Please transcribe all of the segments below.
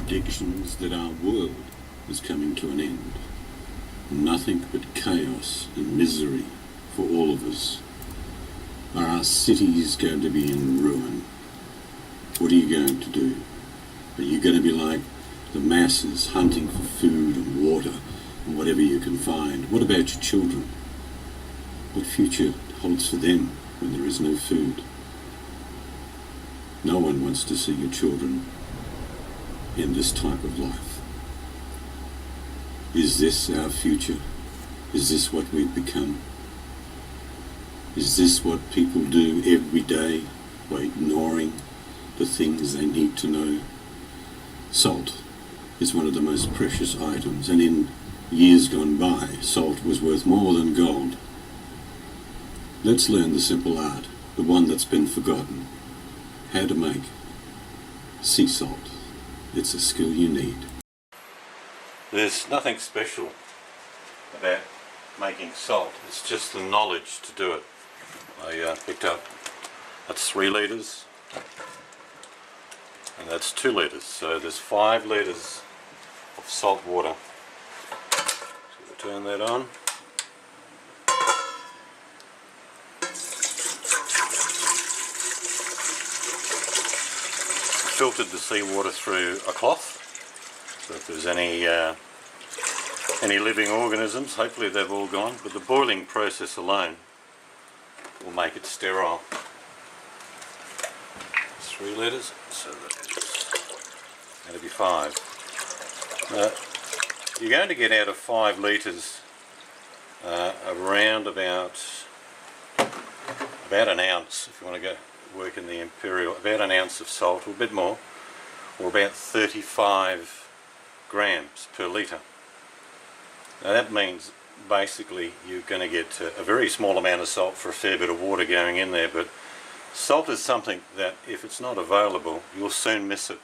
predictions that our world is coming to an end. Nothing but chaos and misery for all of us. Are our cities going to be in ruin? What are you going to do? Are you going to be like the masses hunting for food and water and whatever you can find? What about your children? What future holds for them when there is no food? No one wants to see your children in this type of life. Is this our future? Is this what we've become? Is this what people do every day by ignoring the things they need to know? Salt is one of the most precious items, and in years gone by, salt was worth more than gold. Let's learn the simple art, the one that's been forgotten. How to make sea salt. It's a skill you need. There's nothing special about making salt, it's just the knowledge to do it. I picked up, that's 3 litres, and that's 2 litres, so there's 5 litres of salt water. So we'll turn that on. Filtered the seawater through a cloth, so if there's any living organisms, hopefully they've all gone, but the boiling process alone will make it sterile. 3 litres, so that's going to be 5. You're going to get out of 5 litres around about an ounce, if you want to go work in the imperial, about an ounce of salt, or a bit more, or about 35 grams per litre. Now that means basically you're going to get a very small amount of salt for a fair bit of water going in there, but salt is something that if it's not available you'll soon miss it.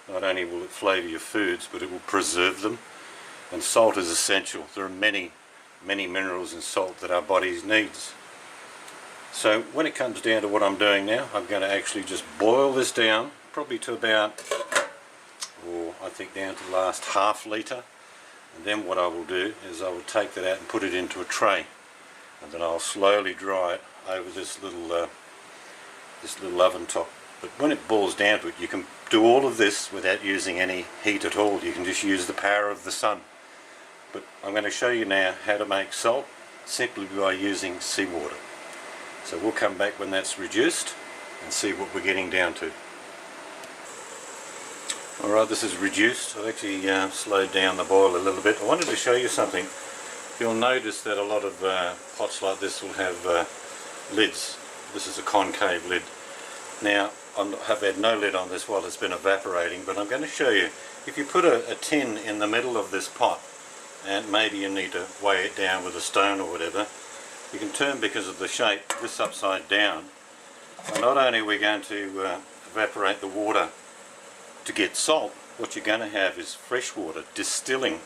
Not only will it flavour your foods, but it will preserve them, and salt is essential. There are many minerals in salt that our bodies needs. So when it comes down to what I'm doing now, I'm going to actually just boil this down, probably to about, or I think down to the last half litre, and then what I will do is I will take that out and put it into a tray, and then I'll slowly dry it over this little oven top. But when it boils down to it, you can do all of this without using any heat at all. You can just use the power of the sun. But I'm going to show you now how to make salt simply by using seawater. So we'll come back when that's reduced and see what we're getting down to. Alright, this is reduced. I've actually slowed down the boil a little bit. I wanted to show you something. You'll notice that a lot of pots like this will have lids. This is a concave lid. Now, I've had no lid on this while it's been evaporating, but I'm going to show you. If you put a tin in the middle of this pot, and maybe you need to weigh it down with a stone or whatever, you can turn, because of the shape, this upside down. And not only are we going to evaporate the water to get salt, what you're going to have is fresh water distilling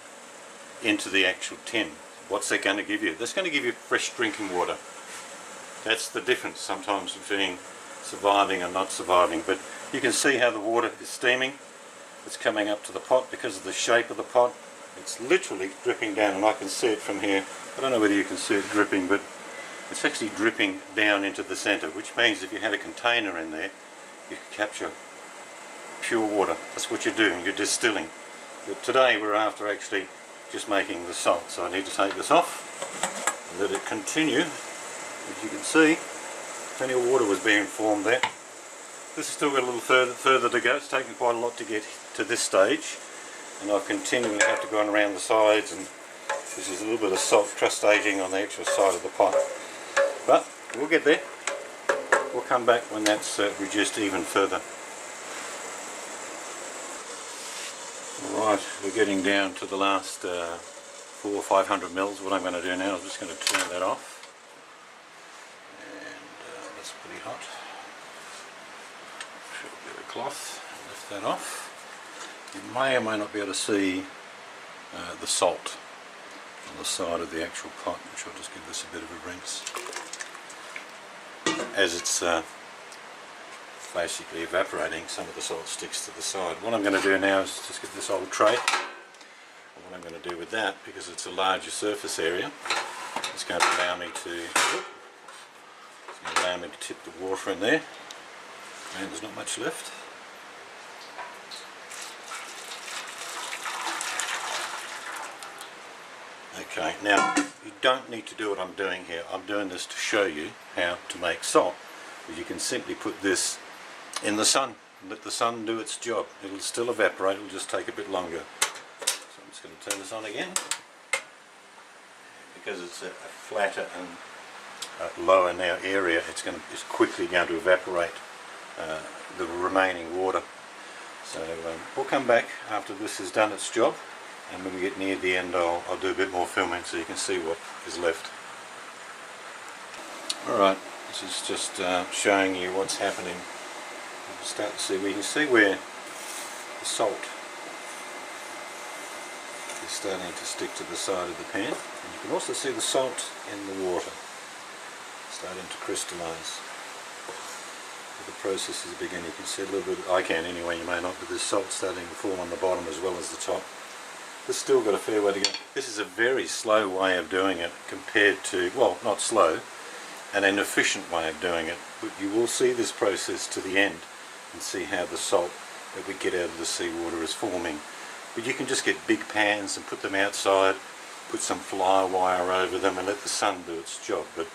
into the actual tin. What's that going to give you? That's going to give you fresh drinking water. That's the difference sometimes between surviving and not surviving. But you can see how the water is steaming. It's coming up to the pot because of the shape of the pot. It's literally dripping down, and I can see it from here. I don't know whether you can see it dripping, but it's actually dripping down into the centre, which means if you had a container in there, you could capture pure water. That's what you're doing, you're distilling. But today we're after actually just making the salt, so I need to take this off and let it continue. As you can see, plenty of water was being formed there. This has still got a little further to go. It's taken quite a lot to get to this stage, and I've continually had to go on around the sides, and this is a little bit of salt crustating on the actual side of the pot. But we'll get there. We'll come back when that's reduced even further. Alright, we're getting down to the last 400 or 500 mils. What I'm going to do now, I'm just going to turn that off. And that's pretty hot. Show a bit of cloth, lift that off. You may or may not be able to see the salt on the side of the actual pot, which I'll just give this a bit of a rinse. As it's basically evaporating, some of the salt sticks to the side. What I'm going to do now is just get this old tray. And what I'm going to do with that, because it's a larger surface area, it's going to allow me to tip the water in there. And there's not much left. Okay, now you don't need to do what I'm doing here. I'm doing this to show you how to make salt. But you can simply put this in the sun and let the sun do its job. It'll still evaporate, it'll just take a bit longer. So I'm just going to turn this on again. Because it's a flatter and lower now area, it's quickly going to evaporate the remaining water. So we'll come back after this has done its job, and when we get near the end I'll do a bit more filming so you can see what is left. Alright, this is just showing you what's happening. You can start to see, we can see where the salt is starting to stick to the side of the pan. And you can also see the salt in the water starting to crystallise. The process is beginning. You can see a little bit, I can anyway, you may not, but there's salt starting to form on the bottom as well as the top. It's still got a fair way to go. This is a very slow way of doing it compared to, well, not slow, and an efficient way of doing it. But you will see this process to the end and see how the salt that we get out of the seawater is forming. But you can just get big pans and put them outside, put some fly wire over them and let the sun do its job. But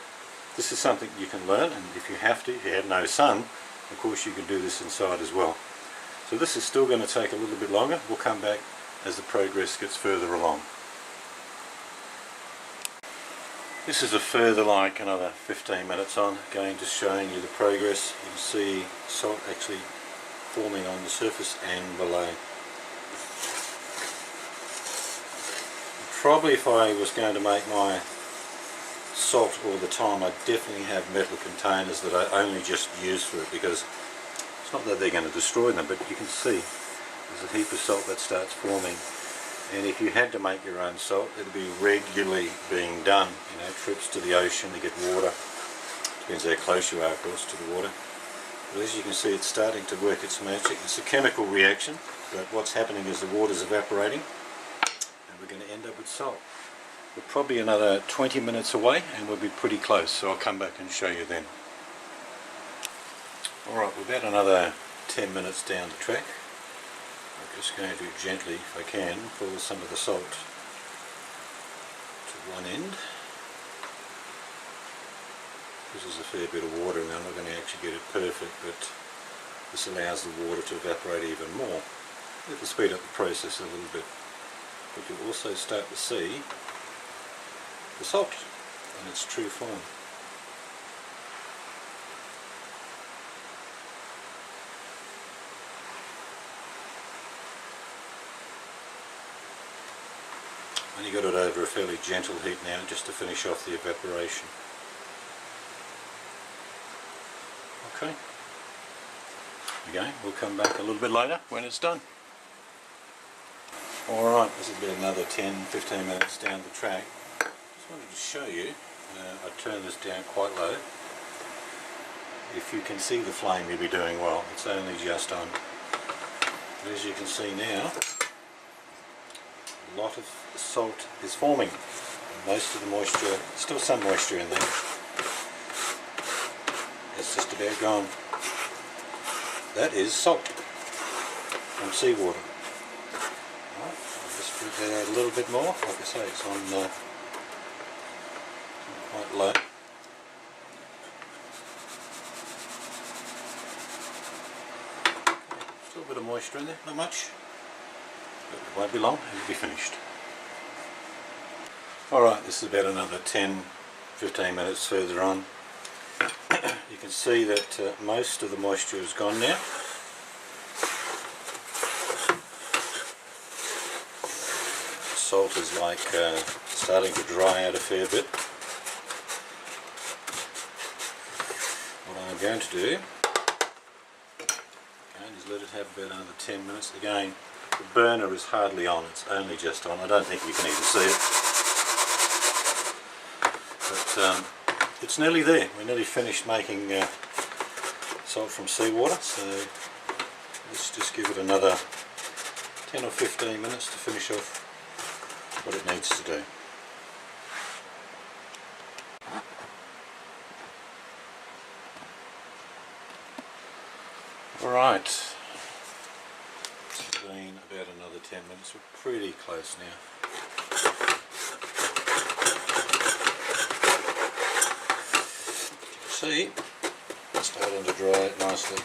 this is something you can learn, and if you have no sun, of course you can do this inside as well. So this is still going to take a little bit longer. We'll come back as the progress gets further along. This is a further like another 15 minutes on, again just showing you the progress. You can see salt actually forming on the surface and below. Probably if I was going to make my salt all the time, I definitely have metal containers that I only just use for it, because it's not that they're going to destroy them, but you can see there's a heap of salt that starts forming. And if you had to make your own salt, it'd be regularly being done, you know, trips to the ocean to get water. Depends how close you are, of course, to the water. But as you can see, it's starting to work its magic. It's a chemical reaction, but what's happening is the water's evaporating and we're going to end up with salt. We're probably another 20 minutes away and we'll be pretty close, so I'll come back and show you then. Alright, we're about another 10 minutes down the track. I'm just going to gently, if I can, pour some of the salt to one end. This is a fair bit of water and I'm not going to actually get it perfect, but this allows the water to evaporate even more. It'll speed up the process a little bit. But you'll also start to see the salt in its true form. Only got it over a fairly gentle heat now just to finish off the evaporation. Okay. Again, we'll come back a little bit later when it's done. Alright, this has been another 10-15 minutes down the track. Just wanted to show you, I turned this down quite low. If you can see the flame, you'll be doing well. It's only just on. But as you can see now, a lot of salt is forming. Most of the moisture, still some moisture in there. It's just about gone. That is salt from seawater. Right, I'll just spread that out a little bit more. Like I say, it's on quite low. Still a bit of moisture in there, not much. But it won't be long, it'll be finished. Alright, this is about another 10-15 minutes further on. You can see that most of the moisture is gone now. The salt is like starting to dry out a fair bit. What I'm going to do is let it have about another 10 minutes. Again, the burner is hardly on, it's only just on. I don't think you can even see it. But it's nearly there. We're nearly finished making salt salt from seawater, so let's just give it another 10 or 15 minutes to finish off what it needs to do. Alright, it's been about another 10 minutes, we're pretty close now. See, it's starting to dry nicely.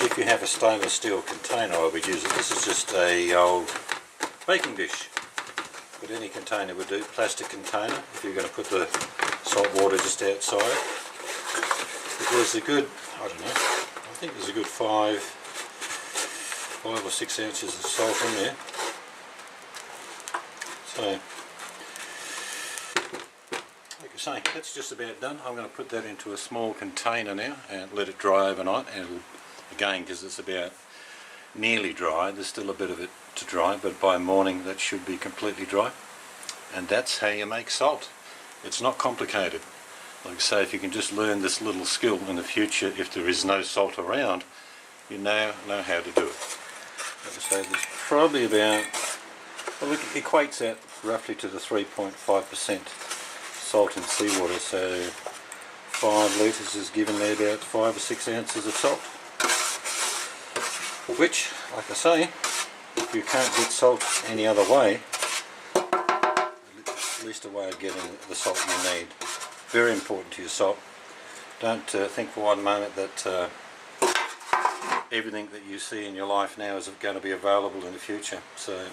If you have a stainless steel container, I would use it. This is just a old baking dish, but any container would do. Plastic container, if you're going to put the salt water just outside. But there's a good, I don't know, I think there's a good 5 or 6 ounces of salt in there. So, like I say, that's just about done. I'm going to put that into a small container now and let it dry overnight. And it'll, again, because it's about nearly dry, there's still a bit of it to dry, but by morning that should be completely dry. And that's how you make salt. It's not complicated. Like I say, if you can just learn this little skill in the future, if there is no salt around, you now know how to do it. Like I say, there's probably about, well, it equates out roughly to the 3.5% salt in seawater, so 5 litres is given me about 5 or 6 ounces of salt. Which, like I say, if you can't get salt any other way, at least a way of getting the salt you need. Very important to your salt. Don't think for one moment that everything that you see in your life now is going to be available in the future. So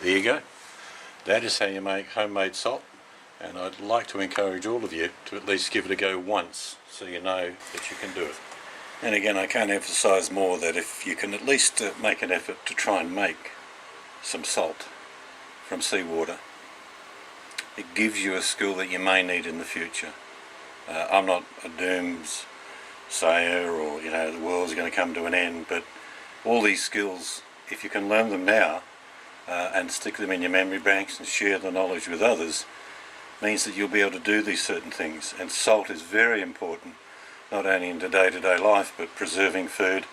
there you go. That is how you make homemade salt, and I'd like to encourage all of you to at least give it a go once so you know that you can do it. And again, I can't emphasize more that if you can at least make an effort to try and make some salt from seawater, it gives you a skill that you may need in the future. I'm not a doomsayer or, you know, the world's going to come to an end, but all these skills, if you can learn them now and stick them in your memory banks and share the knowledge with others, means that you'll be able to do these certain things. And salt is very important, not only in the day-to-day life, but preserving food,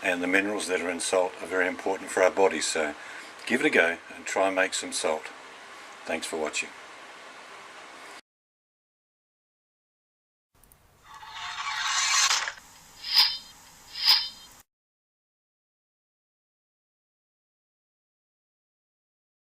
and the minerals that are in salt are very important for our bodies. So give it a go and try and make some salt. Thanks for watching.